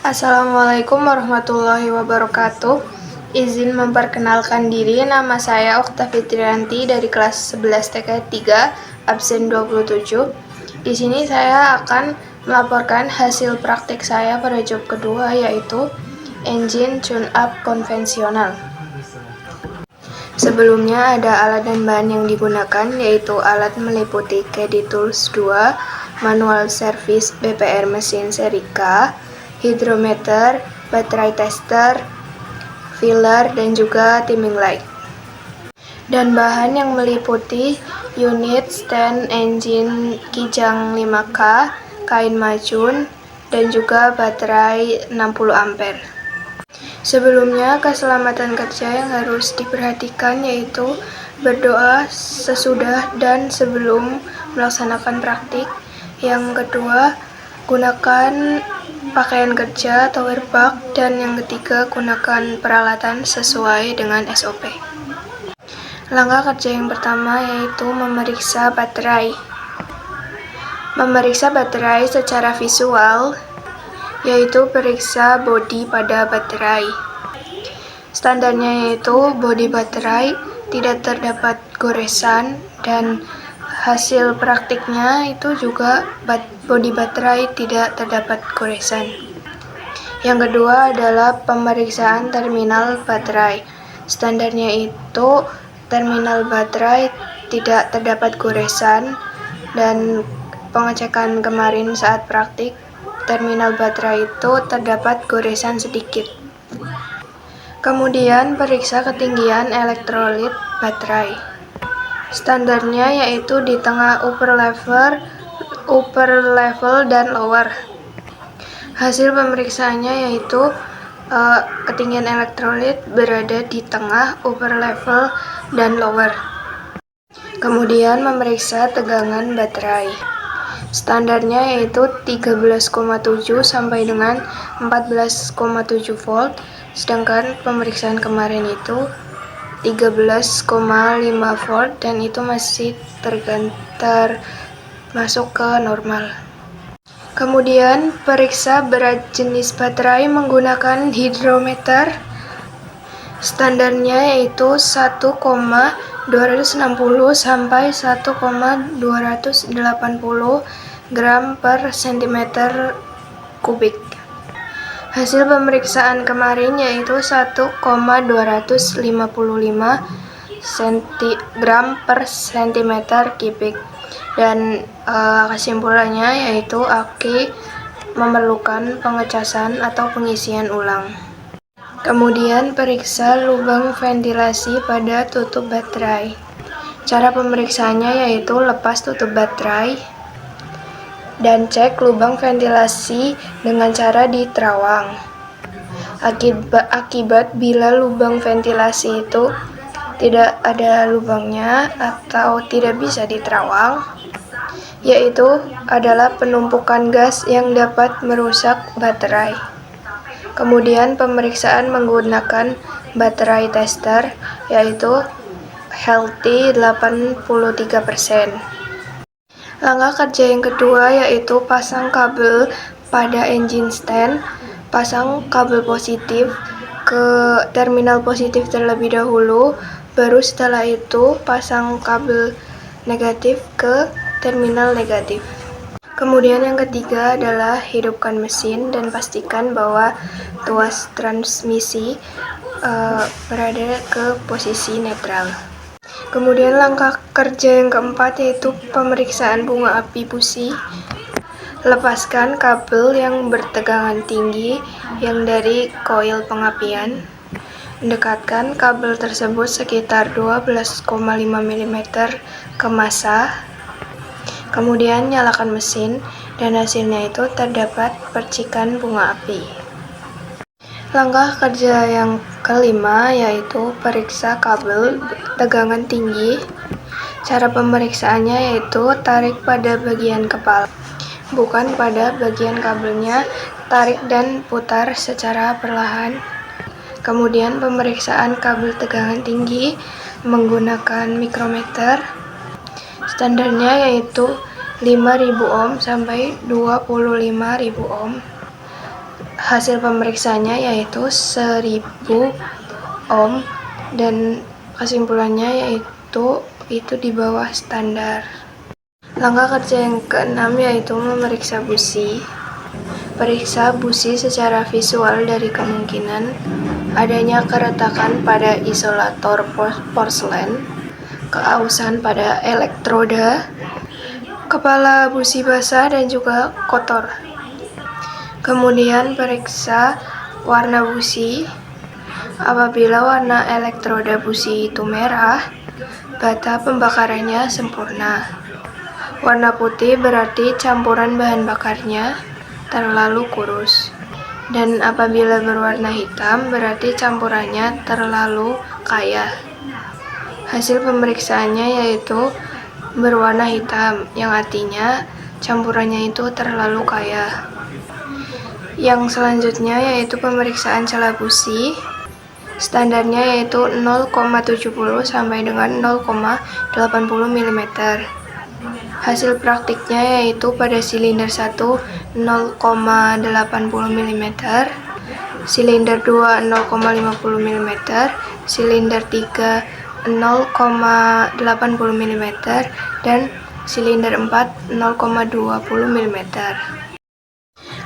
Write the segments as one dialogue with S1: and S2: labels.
S1: Assalamualaikum warahmatullahi wabarakatuh. Izin memperkenalkan diri, nama saya Okta Fitrianti dari kelas 11 TK 3, absen 27. Di sini saya akan melaporkan hasil praktik saya pada job kedua, yaitu engine tune-up konvensional. Sebelumnya ada alat dan bahan yang digunakan, yaitu alat meliputi Caddy Tools 2, manual service BPR mesin seri K, hidrometer, baterai tester, filler, dan juga timing light. Dan bahan yang meliputi unit stand engine kijang 5K, kain macun, dan juga baterai 60 ampere. Sebelumnya, keselamatan kerja yang harus diperhatikan yaitu berdoa sesudah dan sebelum melaksanakan praktik. Yang kedua, gunakan pakaian kerja atau wearbox, dan yang ketiga, gunakan peralatan sesuai dengan SOP. Langkah kerja yang pertama yaitu memeriksa baterai. Memeriksa baterai secara visual yaitu periksa bodi pada baterai. Standarnya yaitu bodi baterai tidak terdapat goresan, dan hasil praktiknya itu juga bodi baterai tidak terdapat goresan. Yang kedua adalah pemeriksaan terminal baterai. Standarnya itu terminal baterai tidak terdapat goresan, dan pengecekan kemarin saat praktik terminal baterai itu terdapat goresan sedikit. Kemudian periksa ketinggian elektrolit baterai. Standarnya yaitu di tengah upper level dan lower. Hasil pemeriksaannya yaitu ketinggian elektrolit berada di tengah, upper level, dan lower. Kemudian memeriksa tegangan baterai. Standarnya yaitu 13,7 sampai dengan 14,7 volt, sedangkan pemeriksaan kemarin itu 13,5 volt, dan itu masih masuk ke normal. Kemudian periksa berat jenis baterai menggunakan hidrometer. Standarnya yaitu 1,260 sampai 1,280 gram per cm3. Hasil pemeriksaan kemarin yaitu 1,255 gram per cm3, dan kesimpulannya yaitu aki memerlukan pengecasan atau pengisian ulang. Kemudian periksa lubang ventilasi pada tutup baterai. Cara pemeriksaannya yaitu lepas tutup baterai dan cek lubang ventilasi dengan cara diterawang. Akibat bila lubang ventilasi itu tidak ada lubangnya atau tidak bisa diterawang, yaitu adalah penumpukan gas yang dapat merusak baterai. Kemudian pemeriksaan menggunakan baterai tester, yaitu healthy 83%. Langkah kerja yang kedua yaitu pasang kabel pada engine stand. Pasang kabel positif ke terminal positif terlebih dahulu, baru setelah itu pasang kabel negatif ke terminal negatif. Kemudian yang ketiga adalah hidupkan mesin dan pastikan bahwa tuas transmisi berada ke posisi netral. Kemudian langkah kerja yang keempat yaitu pemeriksaan bunga api busi. Lepaskan kabel yang bertegangan tinggi yang dari koil pengapian. Dekatkan kabel tersebut sekitar 12,5 mm ke massa. Kemudian nyalakan mesin, dan hasilnya itu terdapat percikan bunga api. Langkah kerja yang kelima yaitu periksa kabel tegangan tinggi. Cara pemeriksaannya yaitu tarik pada bagian kepala, bukan pada bagian kabelnya, tarik dan putar secara perlahan. Kemudian pemeriksaan kabel tegangan tinggi menggunakan mikrometer. Standarnya yaitu 5.000 ohm sampai 25.000 ohm. Hasil pemeriksaannya yaitu 1000 ohm dan kesimpulannya yaitu itu di bawah standar. Langkah kerja yang keenam yaitu memeriksa busi. Periksa busi secara visual dari kemungkinan adanya keretakan pada isolator porselen, keausan pada elektroda, kepala busi basah dan juga kotor. Kemudian periksa warna busi. Apabila warna elektroda busi itu merah, bata pembakarannya sempurna. Warna putih berarti campuran bahan bakarnya terlalu kurus. Dan apabila berwarna hitam, berarti campurannya terlalu kaya. Hasil pemeriksaannya yaitu berwarna hitam, yang artinya campurannya itu terlalu kaya. Yang selanjutnya yaitu pemeriksaan celah busi. Standarnya yaitu 0,70 sampai dengan 0,80 mm. Hasil praktiknya yaitu pada silinder 1 0,80 mm, silinder 2 0,50 mm, silinder 3 0,80 mm, dan silinder 4 0,20 mm.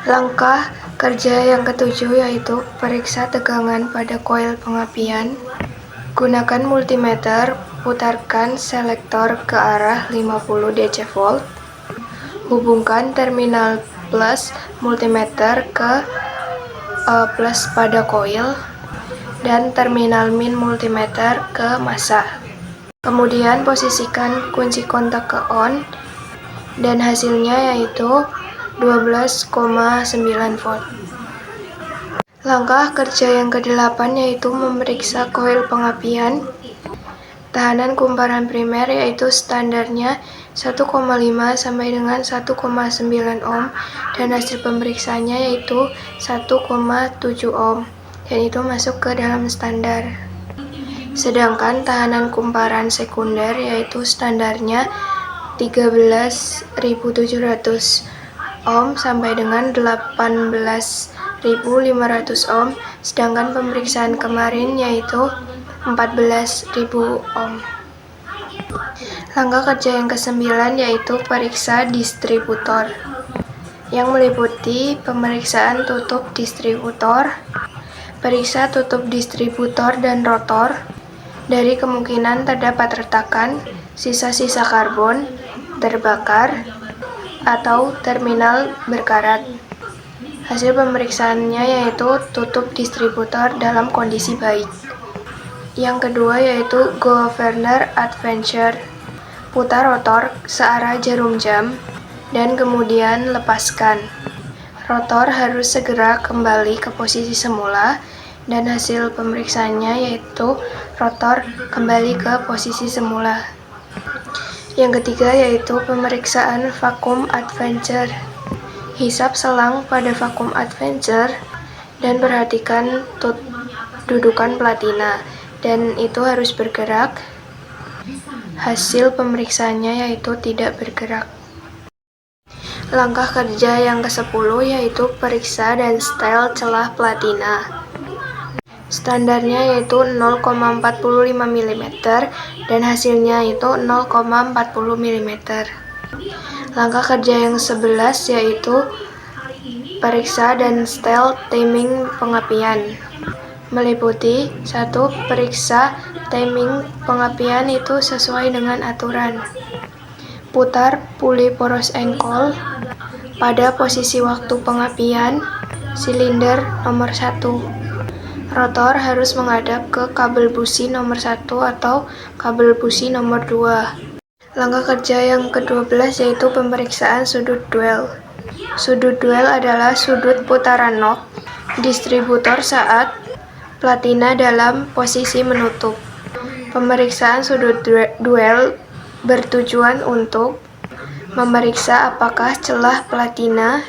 S1: Langkah kerja yang ketujuh yaitu periksa tegangan pada koil pengapian. Gunakan multimeter, putarkan selektor ke arah 50 DC volt. Hubungkan terminal plus multimeter ke plus pada koil dan terminal min multimeter ke massa. Kemudian posisikan kunci kontak ke on dan hasilnya yaitu 12,9 volt. Langkah kerja yang ke-8 yaitu memeriksa koil pengapian. Tahanan kumparan primer yaitu standarnya 1,5 sampai dengan 1,9 ohm dan hasil pemeriksaannya yaitu 1,7 ohm dan itu masuk ke dalam standar. Sedangkan tahanan kumparan sekunder yaitu standarnya 13.700 ohm sampai dengan 18.500 ohm, sedangkan pemeriksaan kemarin yaitu 14.000 ohm. Langkah kerja yang ke-9 yaitu periksa distributor, yang meliputi pemeriksaan tutup distributor, periksa tutup distributor dan rotor. Dari kemungkinan terdapat retakan, sisa-sisa karbon, terbakar, atau terminal berkarat. Hasil pemeriksaannya yaitu tutup distributor dalam kondisi baik. Yang kedua yaitu Governor Adventure. Putar rotor searah jarum jam dan kemudian lepaskan. Rotor harus segera kembali ke posisi semula dan hasil pemeriksaannya yaitu rotor kembali ke posisi semula. Yang ketiga yaitu pemeriksaan vakum adventure. Hisap selang pada vakum adventure dan perhatikan dudukan platina dan itu harus bergerak. Hasil pemeriksaannya yaitu tidak bergerak. Langkah kerja yang ke-10 yaitu periksa dan setel celah platina. Standarnya yaitu 0,45 mm dan hasilnya itu 0,40 mm. Langkah kerja yang 11 yaitu periksa dan setel timing pengapian. Meliputi 1. Periksa timing pengapian itu sesuai dengan aturan. Putar puli poros engkol pada posisi waktu pengapian silinder nomor 1. Rotor harus menghadap ke kabel busi nomor 1 atau kabel busi nomor 2. Langkah kerja yang ke-12 yaitu pemeriksaan sudut duel. Sudut duel adalah sudut putaran knob distributor saat platina dalam posisi menutup. Pemeriksaan sudut duel bertujuan untuk memeriksa apakah celah platina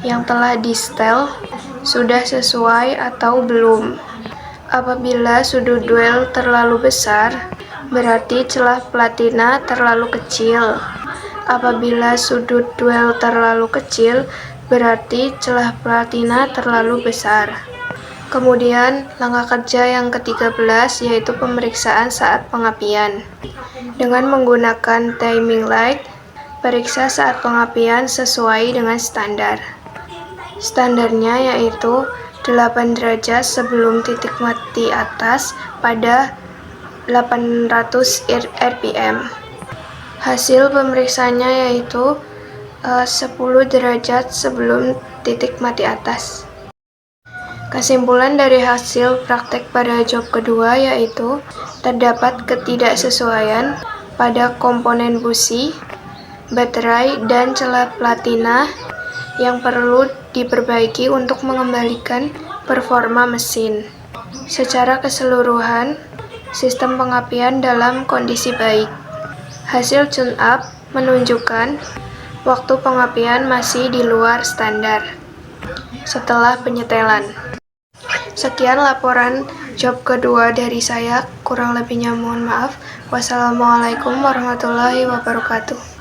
S1: yang telah di-setel sudah sesuai atau belum. Apabila sudut duel terlalu besar, berarti celah platina terlalu kecil. Apabila sudut duel terlalu kecil, berarti celah platina terlalu besar. Kemudian, langkah kerja yang ke-13 yaitu pemeriksaan saat pengapian. Dengan menggunakan timing light, periksa saat pengapian sesuai dengan standar. Standarnya yaitu 8 derajat sebelum titik mati atas pada 800 rpm. Hasil pemeriksaannya yaitu 10 derajat sebelum titik mati atas. Kesimpulan dari hasil praktek pada job kedua yaitu terdapat ketidaksesuaian pada komponen busi, baterai, dan celah platina yang perlu diperbaiki untuk mengembalikan performa mesin. Secara keseluruhan, sistem pengapian dalam kondisi baik. Hasil tune-up menunjukkan waktu pengapian masih di luar standar setelah penyetelan. Sekian laporan job kedua dari saya, kurang lebihnya mohon maaf. Wassalamualaikum warahmatullahi wabarakatuh.